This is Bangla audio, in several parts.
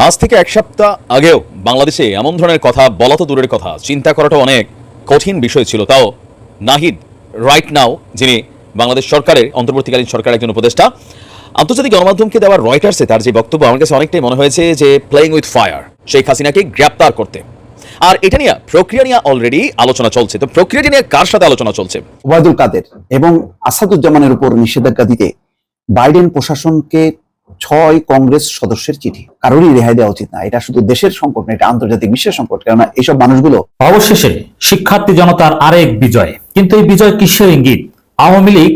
আজ থেকে এক সপ্তাহ আগেও বাংলাদেশে এমন ধরনের কথা বলা তো দূরের কথা, চিন্তা করাটা অনেক কঠিন বিষয় ছিল। তাও নাহিদ রাইট নাও, যিনি বাংলাদেশ সরকারের অন্তর্বর্তীকালীন সরকারের একজন উপদেষ্টা, আন্তর্জাতিক গণমাধ্যমকে দেওয়া রয়টার্সে তার যে বক্তব্য আমার কাছে অনেকটাই মনে হয়েছে যে প্লেইং উইথ ফায়ার, শেখ হাসিনাকে গ্রেপ্তার করতে। আর এটা নিয়ে প্রক্রিয়া নিয়ে অলরেডি আলোচনা চলছে। তো প্রক্রিয়াটি নিয়ে কার সাথে আলোচনা চলছে? ওবায়দুল কাদের এবং আসাদুজ্জামানের উপর নিষেধাজ্ঞা দিতে বাইডেন প্রশাসনকে 6 কংগ্রেস সদস্যের চিঠি। কারোরই রেহাই দেওয়া উচিত না। এটা শুধু দেশের সংকট না, এটা আন্তর্জাতিক বিশ্বের সংকট। কেননা এইসব মানুষগুলো অবশেষে শিক্ষার্থী জনতার আরেক বিজয়। কিন্তু এই বিজয় কিসের ইঙ্গিত? আওয়ামী লীগ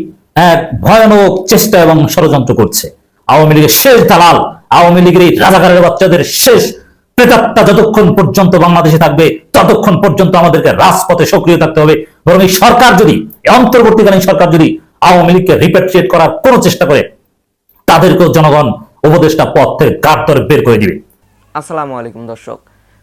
এক ভয়ানক চেষ্টা এবং ষড়যন্ত্র করছে। আওয়ামী লীগের শেষ দালাল, আওয়ামী লীগের এই রাজাকারের বাচ্চাদের শেষ প্রেতাত্মা যতক্ষণ পর্যন্ত বাংলাদেশে থাকবে ততক্ষণ পর্যন্ত আমাদেরকে রাজপথে সক্রিয় থাকতে হবে। বরং এই সরকার যদি, অন্তর্বর্তীকালীন সরকার যদি আওয়ামী লীগকে রিপ্যাট্রিয়েট করার কোনো চেষ্টা করে, তাদেরকেও জনগণ উপদেষ্টা পদ থেকে কাঠগড়ায় বের করে দিবে। আসসালামু আলাইকুম দর্শক,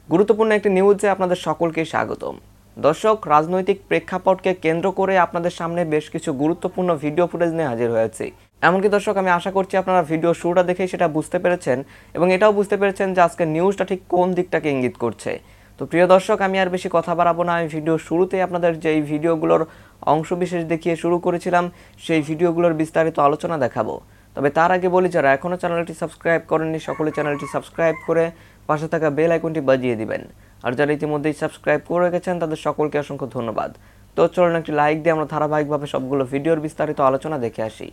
গুরুত্বপূর্ণ একটি নিউজে আপনাদের সকলকে স্বাগতম। দর্শক, রাজনৈতিক প্রেক্ষাপটকে কেন্দ্র করে আপনাদের সামনে বেশ কিছু গুরুত্বপূর্ণ ভিডিও ফুটেজ নিয়ে হাজির হয়েছি। এমনকি দর্শক, আমি আশা করছি আপনারা ভিডিও শুরুটা দেখেই সেটা বুঝতে পেরেছেন এবং এটাও বুঝতে পেরেছেন যে আজকে নিউজটা ঠিক কোন দিকটাকে ইঙ্গিত করছে। তো প্রিয় দর্শক, আমি আর বেশি কথা বাড়াবো না। আমি ভিডিও শুরুতেই আপনাদের যেই ভিডিওগুলোর অংশবিশেষ দেখিয়ে শুরু করেছিলাম, সেই ভিডিওগুলোর বিস্তারিত আলোচনা দেখাবো। তবে তার আগে বলি, যারা এখনও চ্যানেলটি সাবস্ক্রাইব করেননি সকলে চ্যানেলটি সাবস্ক্রাইব করে পাশে থাকা বেল আইকনটি বাজিয়ে দিবেন। আর যারা ইতিমধ্যেই সাবস্ক্রাইব করে গেছেন তাদের সকলকে অসংখ্য ধন্যবাদ। তো চলুন একটি লাইক দিয়ে আমরা ধারাবাহিকভাবে সবগুলো ভিডিওর বিস্তারিত আলোচনা দেখে আসি।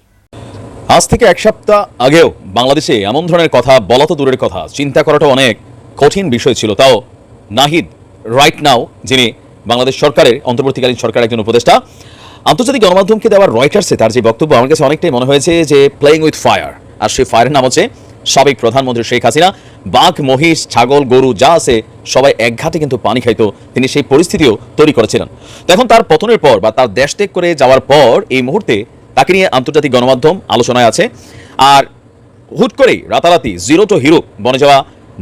আজ থেকে এক সপ্তাহ আগেও বাংলাদেশে এমন ধরনের কথা বলা তো দূরের কথা, চিন্তা করাটা অনেক কঠিন বিষয় ছিল। তাও নাহিদ রাইট নাও, যিনি বাংলাদেশ সরকারের অন্তর্বর্তীকালীন সরকারের একজন উপদেষ্টা, আন্তর্জাতিক গণমাধ্যমকে দেওয়া রয়টার্সে তার যে বক্তব্য আমার কাছে অনেকটাই মনে হয়েছে যে প্লেইং উইথ ফায়ার। আর সেই ফায়ারের নাম হচ্ছে সাবেক প্রধানমন্ত্রী শেখ হাসিনা। বাঘ, মহিষ, ছাগল, গরু যা আছে সবাই এক ঘাটে কিন্তু পানি খাইতো, তিনি সেই পরিস্থিতিও তৈরি করেছিলেন। তো এখন তার পতনের পর বা তার দেশ ত্যাগ করে যাওয়ার পর এই মুহূর্তে তাকে নিয়ে আন্তর্জাতিক গণমাধ্যম আলোচনায় আছে। আর হুট করেই রাতারাতি জিরো টু হিরো বনে যাওয়া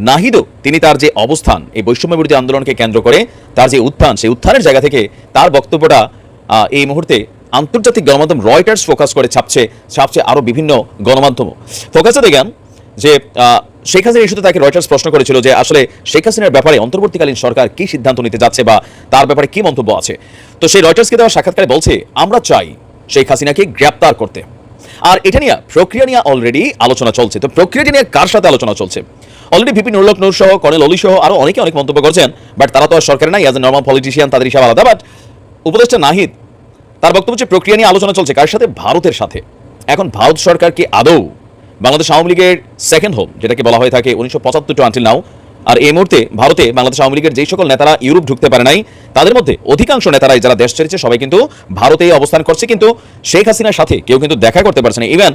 নাহিদও তিনি তার যে অবস্থান, এই বৈষম্য বিরোধী আন্দোলনকে কেন্দ্র করে তার যে উত্থান, সেই উত্থানের জায়গা থেকে তার বক্তব্যটা এই মুহূর্তে আন্তর্জাতিক গণমাধ্যম রয়টার্স ফোকাস করে ছাপছে আরও বিভিন্ন গণমাধ্যমও ফোকাসে দেখেন যে শেখ হাসিনা ইস্যুতে তাকে রয়টার্স প্রশ্ন করেছিল যে আসলে শেখ হাসিনার ব্যাপারে অন্তর্বর্তীকালীন সরকার কি সিদ্ধান্ত নিতে যাচ্ছে বা তার ব্যাপারে কি মন্তব্য আছে। তো সেই রয়টার্সকে দেওয়া সাক্ষাৎকারে বলছে, আমরা চাই শেখ হাসিনাকে গ্রেপ্তার করতে। আর এটা নিয়ে প্রক্রিয়া নিয়ে অলরেডি আলোচনা চলছে। তো প্রক্রিয়াটি নিয়ে কার সাথে আলোচনা চলছে? অলরেডি ভিপি নুরুল হক নূর সহ কর্নেল অলি সহ আরও অনেকে অনেক মন্তব্য করছেন, বাট তারা তো আর সরকারে নাই, অ্যাজ এ নর্মাল পলিটিশিয়ান তাদের হিসাব আলাদা। বাট উপদেষ্টা নাহিদ তার বক্তব্য হচ্ছে প্রক্রিয়া নিয়ে আলোচনা চলছে কার সাথে? ভারতের সাথে। এখন ভারত সরকার কি আদৌ বাংলাদেশ আওয়ামী লীগের সেকেন্ড হোম, যেটাকে বলা হয়ে থাকে 1975 টু আনটিল নাও, আর এই মুহূর্তে ভারতে বাংলাদেশ আওয়ামী লীগের যেই সকল নেতারা ইউরোপ ঢুকতে পারে নাই, তাদের মধ্যে অধিকাংশ নেতারাই যারা দেশ ছেড়েছে সবাই কিন্তু ভারতেই অবস্থান করছে, কিন্তু শেখ হাসিনার সাথে কেউ কিন্তু দেখা করতে পারছে না। ইভেন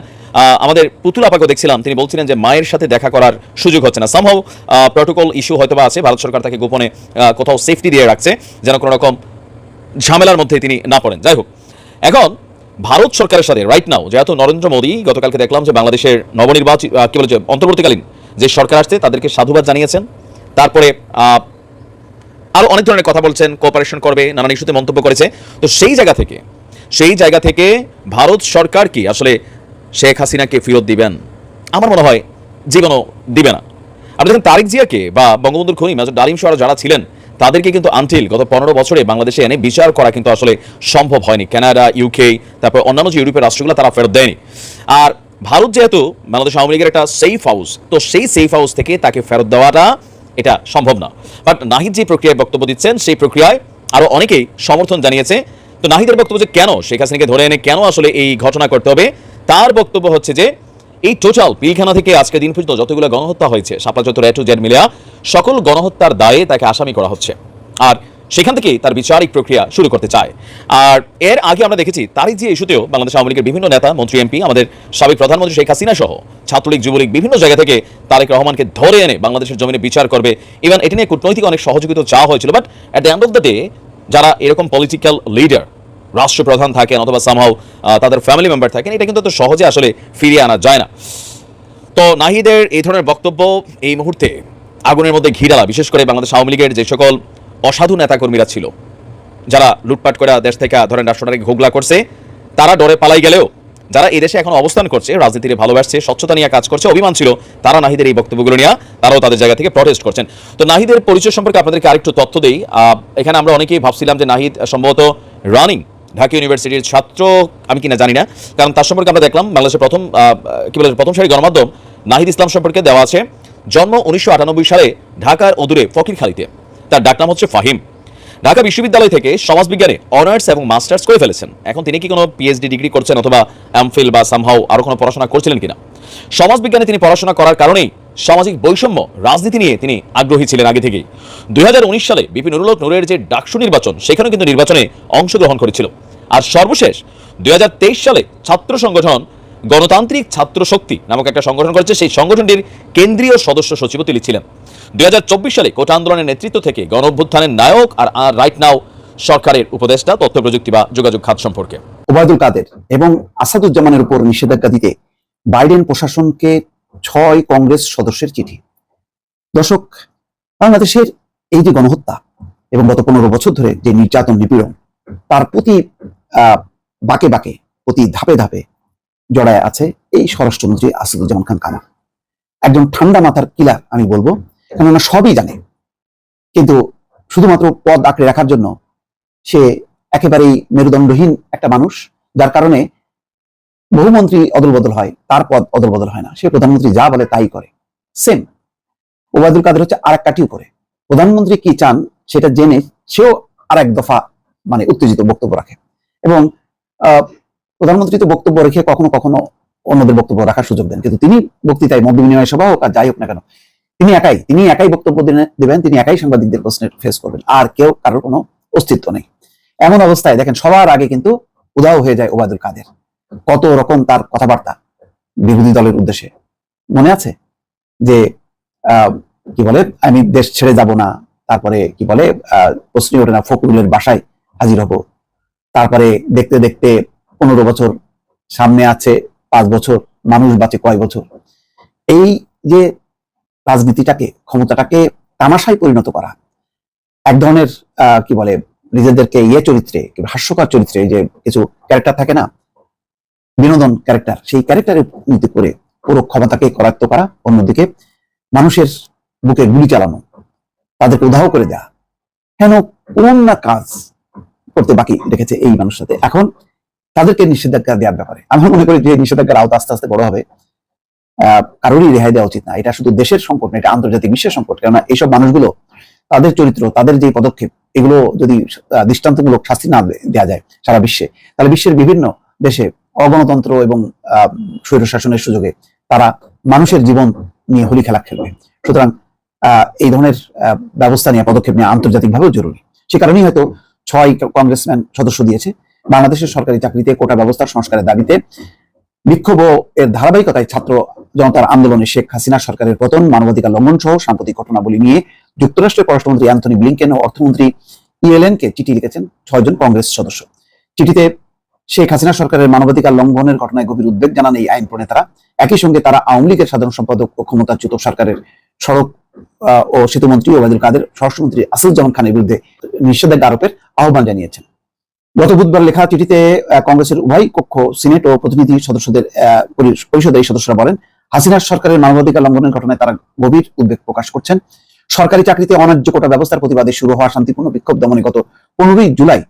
আমাদের পুতুল আপাকে দেখছিলাম, তিনি বলছিলেন যে মায়ের সাথে দেখা করার সুযোগ হচ্ছে না। সামহাউ প্রটোকল ইস্যু হয়তো বা আছে, ভারত সরকার তাকে গোপনে কোথাও সেফটি দিয়ে রাখছে যেন কোনো রকম ঝামেলার মধ্যে তিনি না পড়েন। যাই হোক, এখন ভারত সরকারের সাথে রাইট নাও যেহেতু নরেন্দ্র মোদী গতকালকে দেখলাম যে বাংলাদেশের নবনির্বাচিত কি বলে যে অন্তর্বর্তীকালীন যে সরকার আসছে তাদেরকে সাধুবাদ জানিয়েছেন। তারপরে আরও অনেক ধরনের কথা বলছেন, কোঅপারেশন করবে, নানান ইস্যুতে মন্তব্য করেছে। তো সেই জায়গা থেকে ভারত সরকার কি আসলে শেখ হাসিনাকে ফেরত দিবেন? আমার মনে হয় জীবনও দিবে না। আপনি দেখেন তারেক জিয়াকে বা বঙ্গবন্ধুর খনি মেজর ডালিম সহ যারা ছিলেন তাদেরকে কিন্তু আনটিল গত 15 বছরে বাংলাদেশে এনে বিচার করা কিন্তু আসলে সম্ভব হয়নি। কানাডা, ইউকে, তারপর অন্যান্য যে ইউরোপের রাষ্ট্রগুলো তারা ফেরত দেয়নি। আর ভারত যেহেতু বাংলাদেশ আওয়ামী লীগের একটা সেফ হাউস, তো সেই সেফ হাউস থেকে তাকে ফেরত দেওয়াটা এটা সম্ভব না। বাট নাহিদ যে প্রক্রিয়ায় বক্তব্য দিচ্ছেন সেই প্রক্রিয়ায় আরও অনেকেই সমর্থন জানিয়েছে। তো নাহিদের বক্তব্য যে কেন শেখ হাসিনাকে ধরে এনে কেন আসলে এই ঘটনা করতে হবে, তার বক্তব্য হচ্ছে যে এই টোটাল পিলখানা থেকে আজকে দিন পর্যন্ত যতগুলো গণহত্যা হয়েছে, শাপলা চত্বর এ টু জেড মিলিয়া সকল গণহত্যার দায়ে তাকে আসামি করা হচ্ছে। আর সেখান থেকেই তার বিচারিক প্রক্রিয়া শুরু করতে চায়। আর এর আগে আমরা দেখেছি তারিক জিয়া ইস্যুতেও বাংলাদেশ আওয়ামী লীগের বিভিন্ন নেতা, মন্ত্রী, এমপি, আমাদের সাবেক প্রধানমন্ত্রী শেখ হাসিনা সহ ছাত্রলীগ, যুবলীগ বিভিন্ন জায়গা থেকে তারেক রহমানকে ধরে এনে বাংলাদেশের জমিনে বিচার করবে। ইভেন এটি নিয়ে কূটনৈতিক অনেক সহযোগিতা চাওয়া হয়েছিল। But at the end of the day যারা এরকম পলিটিক্যাল লিডার, রাষ্ট্রপ্রধান থাকেন অথবা সামহাউ তাদের ফ্যামিলি মেম্বার থাকেন, এটা কিন্তু তো সহজে আসলে ফিরিয়ে আনা যায় না। তো নাহিদের এই ধরনের বক্তব্য এই মুহূর্তে আগুনের মধ্যে ঘি ঢালা, বিশেষ করে বাংলাদেশ আওয়ামী লীগের যে সকল অসাধু নেতাকর্মীরা ছিল, যারা লুটপাট করে দেশ থেকে ধরেন রাষ্ট্রটাকে ঘোগলা করছে, তারা ডরে পালাই গেলেও যারা এই দেশে এখন অবস্থান করছে, রাজনীতিতে ভালোবাসছে, স্বচ্ছতা নিয়ে কাজ করছে, অভিমান ছিল, তারা নাহিদের এই বক্তব্যগুলো নিয়ে তারাও তাদের জায়গা থেকে প্রটেস্ট করছেন। তো নাহিদের পরিচয় সম্পর্কে আপনাদেরকে আরেকটু তথ্য দেই। এখানে আমরা অনেকেই ভাবছিলাম যে নাহিদ সম্ভবত রানিং ঢাকা ইউনিভার্সিটির ছাত্র, আমি কিনা জানি না, কারণ তার সম্পর্কে আমরা দেখলাম বাংলাদেশের প্রথম সারি গণমাধ্যম নাহিদ ইসলাম সম্পর্কে দেওয়া আছে জন্ম 1998 সালে ঢাকার অদূরে ফকিরখালীতে। তার ডাকনাম হচ্ছে ফাহিম। ঢাকা বিশ্ববিদ্যালয় থেকে সমাজবিজ্ঞানে অনার্স এবং মাস্টার্স করে ফেলেছেন। এখন তিনি কি কোনো পিএইচডি ডিগ্রি করছেন অথবা এমফিল বা সামহাউ আরো কোনো পড়াশোনা করছিলেন কিনা। সমাজবিজ্ঞানে তিনি পড়াশোনা করার কারণেই সামাজিক বৈষম্য রাজনীতি নিয়ে তিনি আগ্রহী ছিলেন আগে থেকেই। 2019 সালে বিপি নুরুল হক নূরের যে ডাকসু নির্বাচন, সেখানেও কিন্তু নির্বাচনে অংশগ্রহণ করেছিল। আর সর্বশেষ 2023 সালে ছাত্র সংগঠন গণতান্ত্রিক ছাত্র শক্তি নামক একটা সংগঠন করেছে, সেই সংগঠনটির কেন্দ্রীয় সদস্য সচিব তিনি ছিলেন। 2024 সালে কোটা আন্দোলনের নেতৃত্ব থেকে গণ অভ্যুত্থানের নায়ক আর রাইট নাও সরকারের উপদেষ্টা তথ্য প্রযুক্তি বা যোগাযোগ খাত সম্পর্কে। ওবায়দুল কাদের এবং আসাদুজ্জামানের উপর নিষেধাজ্ঞা দিতে বাইডেন প্রশাসনকে 6 কংগ্রেস সদস্যের চিঠি। দর্শক, বাংলাদেশের এই যে গণহত্যা এবং গত 15 বছর ধরে যে নির্যাতন নিপীড়ন, তার প্রতি বাকে বাকে প্রতি ধাপে ধাপে জড়ায় আছে এই স্বরাষ্ট্রমন্ত্রী আসাদুজ্জামান খান কামাল। একজন ঠান্ডা মাথার কিলার আমি বলবো, কেননা সবই জানে, কিন্তু শুধুমাত্র পদ আঁকড়ে রাখার জন্য সে একেবারেই মেরুদণ্ডহীন একটা মানুষ, যার কারণে বহু মন্ত্রী অদল বদল হয়, তার পদ অদল বদল হয় না। সে প্রধানমন্ত্রী যা বলে তাই করে। সেম ওবায়দুল কাদের হচ্ছে আর এক কাটিও করে। প্রধানমন্ত্রী কি চান সেটা জেনে সেও আর এক দফা মানে উত্তেজিত বক্তব্য রাখে, এবং প্রধানমন্ত্রী তো বক্তব্য রেখে কখনো কখনো অন্যদের বক্তব্য রাখার সুযোগ দেন, কিন্তু তিনি বক্তৃতায় মত বিনিময় সভা হোক আর যাই হোক না কেন, তিনি একাই বক্তব্য দেবেন, তিনি একাই সাংবাদিকদের প্রশ্নের ফেস করবেন, আর কেউ কারোর কোনো অস্তিত্ব নেই। এমন অবস্থায় দেখেন সবার আগে কিন্তু উধাও হয়ে যায় ওবায়দুল কাদের। কত রকম তার কথাবার্তা বিরোধী দলের উদ্দেশ্যে, মনে আছে যে কি বলে, আমি দেশ ছেড়ে যাব না, তারপরে কি বলে প্রশ্নই ওঠে না ফখরুলের বাসায় হাজির হব, তারপরে দেখতে দেখতে 15 বছর সামনে আছে, 5 বছর, মানুষ বাঁচে কয় বছর। এই যে রাজনীতিটাকে, ক্ষমতাটাকে তামাশায় পরিণত করা, এক ধরনের কি বলে নিজেদেরকে চরিত্রে, হাস্যকর চরিত্রে, যে কিছু ক্যারেক্টার থাকে না, বিনোদন ক্যারেক্টার, সেই ক্যারেক্টারের নীতি করে পুরো ক্ষমতাকে করায়ত্ত করা, অন্যদিকে মানুষের বুকে গুলি চালানো, তাদেরকে উধাও করে দেওয়া, কেন কোন না কাজ করতে বাকি রেখেছে এই মানুষের সাথে। এখন তাদেরকে নিষেধাজ্ঞা দেওয়ার ব্যাপারে আমি মনে করি যে নিষেধাজ্ঞার আওতা আস্তে আস্তে বড় হবে, কারোরই রেহাই দেওয়া উচিত না। এটা শুধু দেশের সংকট না, এটা আন্তর্জাতিক বিশ্বের সংকট। কেননা এইসব মানুষগুলো, তাদের চরিত্র, তাদের যে পদক্ষেপ, এগুলো যদি দৃষ্টান্তমূলক শাস্তি না দেওয়া যায় সারা বিশ্বে, তাহলে বিশ্বের বিভিন্ন দেশে অগণতন্ত্র এবং স্বৈরশাসনের সুযোগে তারা মানুষের জীবন নিয়ে হোলি খেলা খেলবে। সুতরাং এই ধরনের ব্যবস্থা নিয়ে, পদক্ষেপ নেওয়া আন্তর্জাতিকভাবেও জরুরি। সে কারণেই হয়তো 6 কংগ্রেসম্যান সদস্য দিয়েছে। বাংলাদেশের সরকারি চাকরিতে কোটা ব্যবস্থার সংস্কারের দাবিতে বিক্ষোভ এর ধারাবাহিকতায় ছাত্র জনতার আন্দোলনে শেখ হাসিনা সরকারের পতন, মানবাধিকার লঙ্ঘন সহ সাম্প্রতিক ঘটনাবলী নিয়ে যুক্তরাষ্ট্রের পররাষ্ট্রমন্ত্রী অ্যান্থনি ব্লিংকেন ও অর্থমন্ত্রী ইয়েলেনকে চিঠি লিখেছেন 6 জন কংগ্রেস সদস্য। চিঠিতে শেখ হাসিনা সরকারের মানবাধিকার লঙ্ঘনের ঘটনায় গভীর উদ্বেগ জানান এই আইন প্রণেতারা। একই সঙ্গে তারা আওয়ামী লীগের সাধারণ সম্পাদক ও ক্ষমতাচ্যুত সরকারের সড়ক ও সেতুমন্ত্রী ওবায়দুল কাদের, স্বরাষ্ট্রমন্ত্রী আসাদুজ্জামান খানের বিরুদ্ধে নিষেধাজ্ঞা আরোপের আহ্বান জানিয়েছেন। গত বুধবার লেখা চিঠিতে কংগ্রেসের উভয় কক্ষ, সিনেট ও প্রতিনিধি সদস্যদের পরিষদের এই সদস্যরা বলেন, হাসিনা সরকারের মানবাধিকার লঙ্ঘনের ঘটনায় তারা গভীর উদ্বেগ প্রকাশ করছেন। সরকারি চাকরিতে অন্যায্য কোটা ব্যবস্থার প্রতিবাদে শুরু হওয়া শান্তিপূর্ণ বিক্ষোভ দমনে গত 15 জুলাই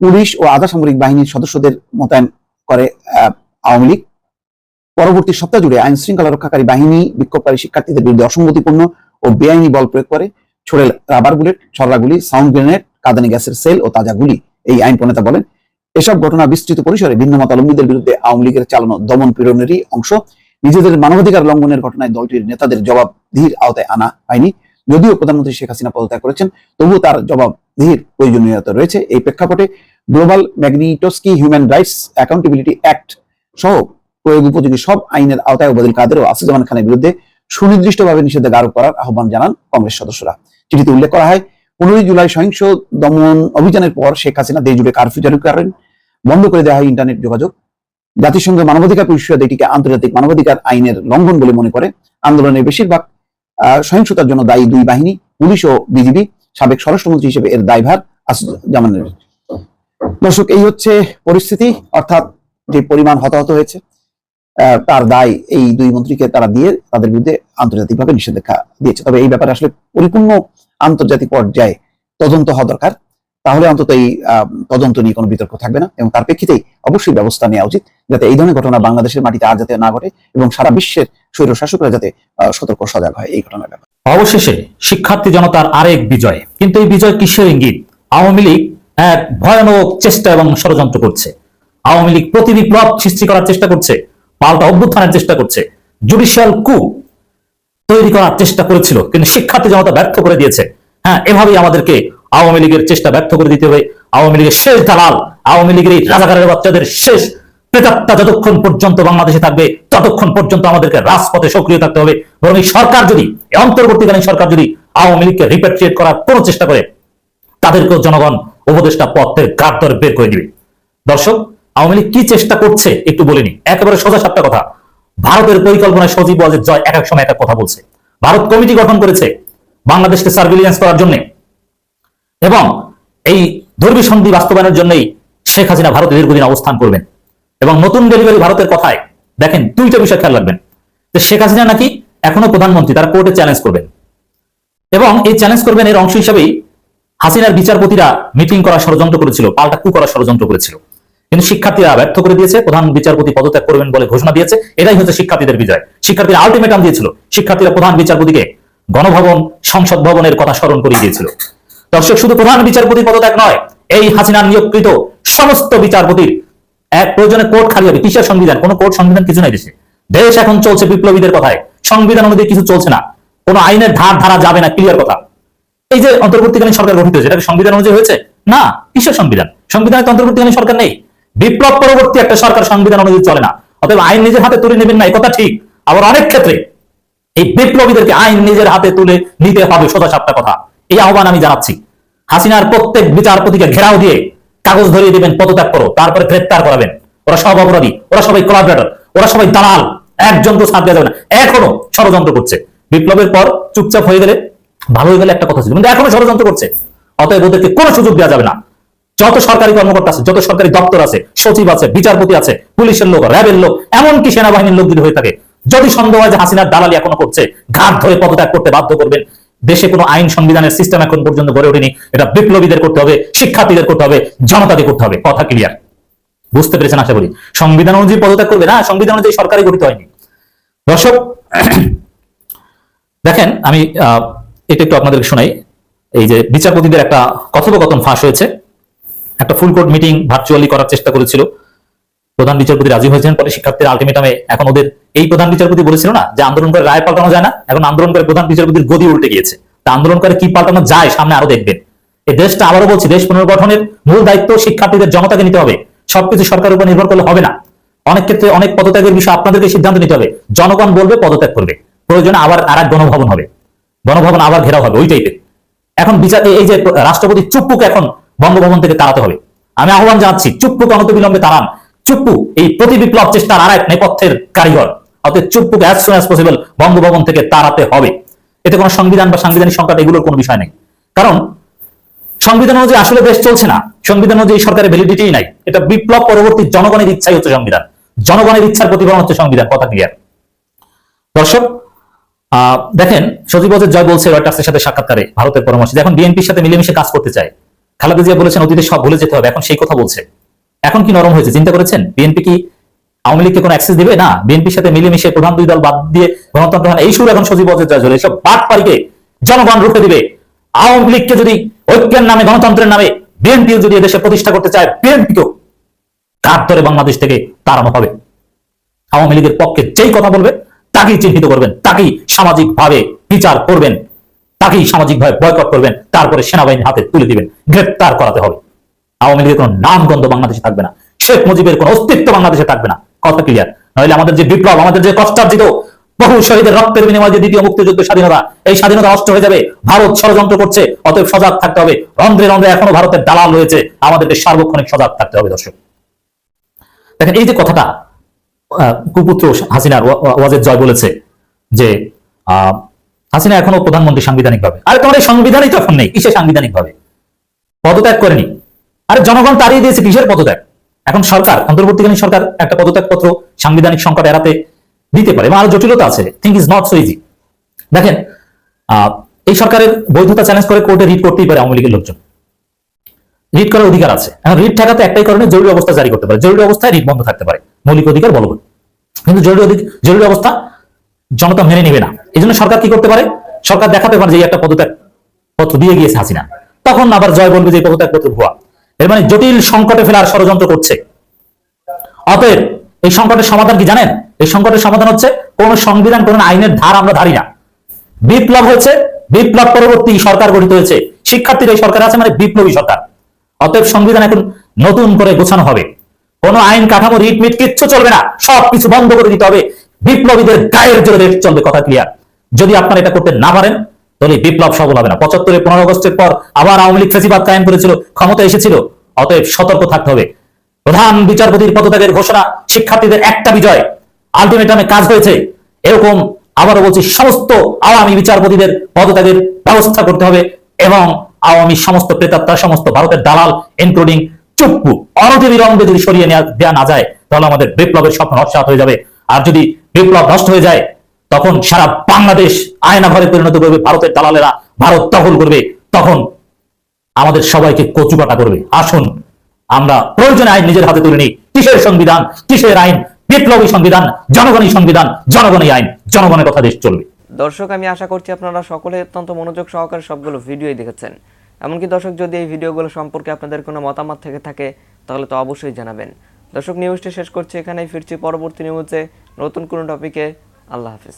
পুলিশ ও আধা সামরিক বাহিনীর সদস্যদের মোতায়েন করে আওয়ামী লীগ। পরবর্তী সপ্তাহ জুড়ে আইন শৃঙ্খলা রক্ষাকারী বাহিনী বিক্ষোভকারী শিক্ষার্থীদের বিরুদ্ধে অসঙ্গতিপূর্ণ ও বেআইনি বল প্রয়োগ করে, ছোড়ে রাবার বুলেট, ছড়া গুলি, সাউন্ড গ্রেনেড, কাঁদানি গ্যাসের সেল ও তাজা গুলি। এই আইন প্রণেতা বলেন, এসব ঘটনা বিস্তৃত পরিসরে ভিন্ন মতাবলম্বীদের বিরুদ্ধে আওয়ামী লীগের চালানো দমন পীড়নেরই অংশ। নিজেদের মানবাধিকার লঙ্ঘনের ঘটনায় দলটির নেতাদের জবাবদিহির আওতায় আনা হয়নি। যদিও প্রধানমন্ত্রী শেখ হাসিনা পদত্যাগ করেছেন, তবুও তার জবাবদিহির প্রয়োজনীয়তা রয়েছে। এই প্রেক্ষাপটে global Magnitsky human rights accountability act সহ প্রয়োগ উপযোগী সব আইনের আওতায় ওবায়দুল কাদের ও আসাদুজ্জামান খানের বিরুদ্ধে সুনির্দিষ্টভাবে নিষেধাজ্ঞা আরোপ করার আহ্বান জানান কংগ্রেস সদস্যরা। চিঠিতে উল্লেখ করা হয়, 15 জুলাই সহিংস দমন অভিযানের পর শেখ হাসিনা দেশ জুড়ে কারফিউ জারি করেন, বন্ধ করে দেওয়া হয় ইন্টারনেট যোগাযোগ। জাতিসংঘ মানবাধিকার পরিষদ এটিকে আন্তর্জাতিক মানবাধিকার আইনের লঙ্ঘন বলে মনে করে। আন্দোলনের বেশিরভাগ সহিংসতার জন্য দায়ী 2 বাহিনী, পুলিশ ও বিজিবি। সাবেক স্বরাষ্ট্রমন্ত্রী হিসেবে এর দায়ভার আসাদুজ্জামানের। দর্শক, এই হচ্ছে পরিস্থিতি। অর্থাৎ যে পরিমাণ হতাহত হয়েছে, তার দায় এই দুই মন্ত্রীকে তারা দিয়ে তাদের বিরুদ্ধে আন্তর্জাতিকভাবে নিষেধাজ্ঞা দিয়েছে। তবে এই ব্যাপারে আসলে পরিপূর্ণ আন্তর্জাতিক পর্যায়ে তদন্ত হওয়া দরকার, তাহলে অন্তত এই তদন্ত নিয়ে কোনো বিতর্ক থাকবে না, এবং তার প্রেক্ষিতেই অবশ্যই ব্যবস্থা নেওয়া উচিত যাতে এই ধরনের ঘটনা বাংলাদেশের মাটিতে আর যাতে না ঘটে এবং সারা বিশ্বের স্বৈরশাসকরা যাতে সতর্ক সজাগ হয় এই ঘটনার ব্যাপারে। অবশেষে শিক্ষার্থী জনতার আরেক বিজয়, কিন্তু এই বিজয় কিসের ইঙ্গিত? আওয়ামী লীগ এক ভয়ানক চেষ্টা এবং ষড়যন্ত্র করছে। আওয়ামী লীগ প্রতি বিপ্লব সৃষ্টি করার চেষ্টা করছে, পাল্টা অভ্যুত্থানের চেষ্টা করছে, জুডিশিয়াল কু তৈরি করার চেষ্টা করেছিল, কিন্তু শিক্ষার্থী জনতা ব্যর্থ করে দিয়েছে। হ্যাঁ, এভাবেই আমাদেরকে আওয়ামী লীগের চেষ্টা ব্যর্থ করে দিতে হবে। আওয়ামী লীগের শেষ দালাল, আওয়ামী লীগের এই রাজাকারের বাচ্চাদের শেষ প্রেতাত্মা যতক্ষণ পর্যন্ত বাংলাদেশে থাকবে ততক্ষণ পর্যন্ত আমাদেরকে রাজপথে সক্রিয় থাকতে হবে। বরং এই সরকার যদি, অন্তর্বর্তীকালীন সরকার যদি আওয়ামী লীগকে রিপ্যাট্রিয়েট করার কোনো চেষ্টা করে, তাদেরকেও জনগণ উপদেষ্টা পদ থেকে গাড় ধরে বের করে দিবে। দর্শক, আওয়ামী লীগ কি চেষ্টা করছে একটু বলিনি, একেবারে সোজা সাপটা কথা। ভারতের পরিকল্পনায় সজীব ওয়াজেদ জয় এক এক সময় এক এক কথা বলছে। ভারত কমিটি গঠন করেছে বাংলাদেশকে সার্ভিলিয়েন্স করার জন্য, এবং এই দুর্বিসন্ধি বাস্তবায়নের জন্যই শেখ হাসিনা ভারতে দীর্ঘদিন অবস্থান করবেন। এবং নতুন ডেলিভারি ভারতের কথায় দেখেন দুইটা বিষয় খেয়াল রাখবেন, যে শেখ হাসিনা নাকি এখনো প্রধানমন্ত্রী, তারা কোর্টে চ্যালেঞ্জ করবেন, এবং এই চ্যালেঞ্জ করবেন এর অংশ হিসেবেই হাসিনার বিচারপতিরা মিটিং করার ষড়যন্ত্র করেছিল, পাল্টা কু করার ষড়যন্ত্র করেছিল, কিন্তু শিক্ষার্থীরা ব্যর্থ করে দিয়েছে। প্রধান বিচারপতি পদত্যাগ করবেন বলে ঘোষণা দিয়েছে। এটাই হচ্ছে শিক্ষার্থীদের বিজয়। শিক্ষার্থীরা আলটিমেটাম দিয়েছিল, শিক্ষার্থীরা প্রধান বিচারপতিকে গণভবন, সংসদ ভবনের কথা স্মরণ করিয়ে দিয়েছিল। দর্শক, শুধু প্রধান বিচারপতির পদত্যাগ নয়, এই হাসিনার নিয়োগকৃত সমস্ত বিচারপতির এক প্রয়োজনে কোর্ট খালি হবে। কিসের সংবিধান? কোনো কোর্ট সংবিধান কিছু নাই দেশে। দেশ এখন চলছে বিপ্লবীদের কথায়, সংবিধান অনুযায়ী কিছু চলছে না, কোনো আইনের ধার ধারা যাবে না, ক্লিয়ার কথা। এই যে অন্তর্বর্তীকালীন সরকার গঠিত হয়েছে, এটা সংবিধান অনুযায়ী হয়েছে না? কিসের সংবিধান? সংবিধানে তো অন্তর্বর্তীকালীন সরকার নেই। বিপ্লব পরবর্তী একটা সরকার সংবিধান অনুযায়ী চলে না, অতএব আইন নিজের হাতে তুলে নেবেন না, এই কথা ঠিক। আবার অনেক ক্ষেত্রে এই বিপ্লবীদেরকে আইন নিজের হাতে তুলে নিতে হবে, সোজা সাপটা কথা। এই আহ্বান আমি জানাচ্ছি। হাসিনার প্রত্যেক বিচারপতিকে ঘেরাও দিয়ে কাগজ ধরিয়ে দিবেন, পদত্যাগ করো, তারপরে গ্রেফতার করাবেন। ওরা সব অপরাধী, ওরা সবাই কোলাবরেটর, ওরা সবাই দালাল, একজন তো ছাড় দেওয়া যাবে না। এখনো ষড়যন্ত্র করছে। বিপ্লবের পর চুপচাপ হয়ে গেলে, ভালো হয়ে গেলে একটা কথা ছিল, কিন্তু এখনো ষড়যন্ত্র করছে। অতএব ওদেরকে কোনো সুযোগ দেওয়া যাবে না। যত সরকারি কর্মকর্তা আছে, যত সরকারি দপ্তর আছে, সচিব আছে, বিচারপতি আছে, পুলিশের লোক, র্যাবের লোক, এমনকি সেনাবাহিনীর লোক যদি হয়ে থাকে, যদি সন্দেহ হয় যে হাসিনার দালালি এখনো করছে, ঘাট ধরে পদত্যাগ করতে বাধ্য করবেন। দেশে কোনো আইন সংবিধানের সিস্টেম এখন পর্যন্ত গড়ে ওঠেনি, এটা বিপ্লবীদের করতে হবে, শিক্ষার্থীদের করতে হবে, জনতাকে করতে হবে। কথা ক্লিয়ার? বুঝতে পেরেছেন আশা করি। সংবিধান অনুযায়ী পদত্যাগ করবে না, সংবিধান অনুযায়ী সরকারই গঠিত হয়নি। দর্শক, দেখেন আমি এটা একটু আপনাদেরকে শোনাই। এই যে বিচারপতিদের একটা কথোপকথন ফাঁস হয়েছে, একটা ফুল কোর্ট মিটিং ভার্চুয়ালি করার চেষ্টা করেছিল, প্রধান বিচারপতি রাজি হয়েছেন। পরে শিক্ষার্থীর আলটিমেটামে এখন ওদের, এই প্রধান বিচারপতি বলেছিল না যে আন্দোলন করে রায় পাল্টানো যায় না, এখন আন্দোলন করে প্রধান বিচারপতির গদি উল্টে গিয়েছে। তা আন্দোলন করে কি পাল্টানো যায় সামনে আরো দেখবেন। এই দেশটা, আবারও বলছি, দেশ পুনর্গঠনের মূল দায়িত্ব শিক্ষার্থীদের, জনতাকে নিতে হবে। সবকিছু সরকারের উপর নির্ভর করলে হবে না। অনেক ক্ষেত্রে অনেক পদত্যাগের বিষয় আপনাদেরকে সিদ্ধান্ত নিতে হবে। জনগণ বলবে, পদত্যাগ করবে, প্রয়োজনে আবার আর এক গণভবন হবে, গণভবন আবার ঘেরাও হবে, ওই টাইপের। এখন বিচার, এই যে রাষ্ট্রপতি চুপ্পুকে এখন বঙ্গভবন থেকে তাড়াতে হবে। আমি আহ্বান জানাচ্ছি, চুপ্পুকে অনতিবিলম্বে তাড়ান। চুপ্পু এই প্রতি বিপ্লব চেষ্টার আর এক নেপথ্যের কারিগর। অতএব চুপ্পুকে as soon as possible Bangabhaban থেকে তাড়াতে হবে। এতে কোনো সংবিধান বা সাংবিধানিক সংকট এগুলোর কোনো বিষয় নেই, কারণ সংবিধান অনুযায়ী আসলে দেশ চলছে না, সংবিধান অনুযায়ী সরকারের ভ্যালিডিটিই নাই। এটা বিপ্লব পরবর্তী জনগণের ইচ্ছাই হচ্ছে সংবিধান, জনগণের ইচ্ছার প্রতিফলন হচ্ছে সংবিধান। কথা ক্লিয়ার? দর্শক, দেখেন সজীব ওয়াজেদ জয় বলছে রয়টার্সের সাথে সাক্ষাৎকারে, ভারতের পরামর্শে, এখন বিএনপির সাথে মিলেমিশে কাজ করতে চায়। খালেদা জিয়া বলেছেন অতীতে সব ভুলে যেতে হবে, এখন সেই কথা বলছে। এখন কি নরম হয়েছে চিন্তা করেছেন? বিএনপি কি আওয়ামী লীগকে কোনো অ্যাক্সেস দিবে না? বিএনপির সাথে মিলেমিশে প্রধান দুই দল বাদ দিয়ে গণতন্ত্র, এই সুর এখন সজীব ওয়াজেদ জয় চলে। এসব বাটপাড়িকে জনগণ রুখে দিবে। আওয়ামী লীগকে যদি ঐক্যের নামে, গণতন্ত্রের নামে বিএনপিও যদি এদেশে প্রতিষ্ঠা করতে চায়, বিএনপিকেও কাঠ ধরে বাংলাদেশ থেকে তাড়ানো হবে। আওয়ামী লীগের পক্ষে যেই কথা বলবে তাকেই চিহ্নিত করবেন, তাকেই সামাজিকভাবে বিচার করবেন, তাকেই সামাজিকভাবে বয়কট করবেন, তারপরে সেনাবাহিনীর হাতে তুলে দিবেন, গ্রেফতার করাতে হবে। আওয়ামী লীগের কোনো নামগন্ধ বাংলাদেশে থাকবে না, শেখ মুজিবের কোনো অস্তিত্ব বাংলাদেশে থাকবে না। কথা ক্লিয়ার? নইলে আমাদের যে বিপ্লব, আমাদের যে কষ্টার্জিত বহু শহীদের রক্তের বিনিময়ে যে দ্বিতীয় মুক্তিযুদ্ধ স্বাধীনতা, এই স্বাধীনতা নষ্ট হয়ে যাবে। ভারত ষড়যন্ত্র করছে, অতএব সজাগ থাকতে হবে। রন্ধ্রে রন্ধ্রে এখনো ভারতের দালাল রয়েছে, আমাদেরকে সার্বক্ষণিক সজাগ থাকতে হবে। দর্শক দেখেন, এই যে কথাটা কুপুত্র হাসিনার ওয়াজেদ জয় বলেছে যে হাসিনা এখনো প্রধানমন্ত্রী সাংবিধানিক ভাবে। আরে তোমার এই সংবিধানই তখন নেই, কিসে সাংবিধানিক ভাবে? পদত্যাগ করেনি। আরে জনগণ তাড়িয়ে দিয়েছে, কিসের পদত্যাগ? এখন সরকার, অন্তর্বর্তীকালীন সরকার একটা পদত্যাগপত্র সাংবিধানিক সংকট এড়াতে দিতে পারে এবং আরো জটিলতা আছে। Thing is not so easy. দেখেন, এই সরকারের বৈধতা চ্যালেঞ্জ করে কোর্টে রিট করতেই পারে আওয়ামী লীগের লোকজন, রিট করার অধিকার আছে। এখন রিট ঠেকাতে একটাই কারণে জরুরি অবস্থা জারি করতে পারে, জরুরি অবস্থায় রিট বন্ধ থাকতে পারে, মৌলিক অধিকার বলবৎ। কিন্তু জরুরি অবস্থা জনতা মেনে নেবে না। এই জন্য সরকার কি করতে পারে, সরকার দেখাতে পারে যে এই একটা পদত্যাগ পত্র দিয়ে গিয়েছে হাসিনা, তখন আবার জয় বলবে যে পদত্যাগ পত্র ভুয়া। এর মানে জটিল সংকটে ফেলার ষড়যন্ত্র করছে। অতএব এই সংকটের সমাধান কি জানেন? এই সংকটের সমাধান হচ্ছে কোন সংবিধান, কোন আইনের ধার আমরা ধারি না। বিপ্লব হয়েছে, বিপ্লব পরবর্তী সরকার গঠিত হয়েছে, শিক্ষার্থীর এই সরকার আছে, মানে বিপ্লবী সরকার। অতএব সংবিধান এখন নতুন করে গোছানো হবে। কোন আইন কাঠামো রিটমিট কিচ্ছু চলবে না, সবকিছু বন্ধ করে দিতে হবে। বিপ্লবীদের গায়ের জোরে দেশ চলবে, কথা ক্লিয়ার। যদি আপনারা এটা করতে না পারেন তাহলে বিপ্লব সফল হবে না। 75-এ 15 আগস্টের পর আবার আওয়ামী লীগ ফেসিবাদ কায়েম করেছিল, ক্ষমতা এসেছিল। অতএব সতর্ক থাকতে হবে। প্রধান বিচারপতির পদত্যাগের ঘোষণা শিক্ষার্থীদের একটা বিজয়, আলটিমেটামে কাজ হয়েছে। এরকম আবারও বলছি, সমস্ত আওয়ামী বিচারপতিদের পদত্যাগের ব্যবস্থা করতে হবে এবং আওয়ামী সমস্ত প্রেতাত্মা, সমস্ত ভারতের দালাল ইনক্লুডিং চুপ্পু অনতিবিলম্বে যদি সরিয়ে দেওয়া না যায় তাহলে আমাদের বিপ্লবের স্বপ্ন নস্যাৎ হয়ে যাবে। আর যদি বিপ্লব নষ্ট হয়ে যায় তখন সারা বাংলাদেশ আয়না ঘরে পরিণত করবে ভারতের দালালেরা, ভারত দখল করবে, তখন আমাদের সবাইকে কচুকাটা করবে। আসুন আমরা প্রয়োজনে আইন নিজের হাতে তুলে নিই। কিসের সংবিধান, কিসের আইন? বিপ্লবী সংবিধান, জনগণই সংবিধান, জনগণই আইন, জনগণের কথা দেশ চলবে। দর্শক, আমি আশা করছি আপনারা সকলে অত্যন্ত মনোযোগ সহকারে সবগুলো ভিডিওই দেখেছেন। এমনকি দর্শক, যদি এই ভিডিওগুলো সম্পর্কে আপনাদের কোনো মতামত থেকে থাকে তাহলে তো অবশ্যই জানাবেন। দর্শক, নিউজটি শেষ করছি এখানেই, ফিরছি পরবর্তী নিউজে নতুন কোনো টপিকে। আল্লাহ হাফিজ।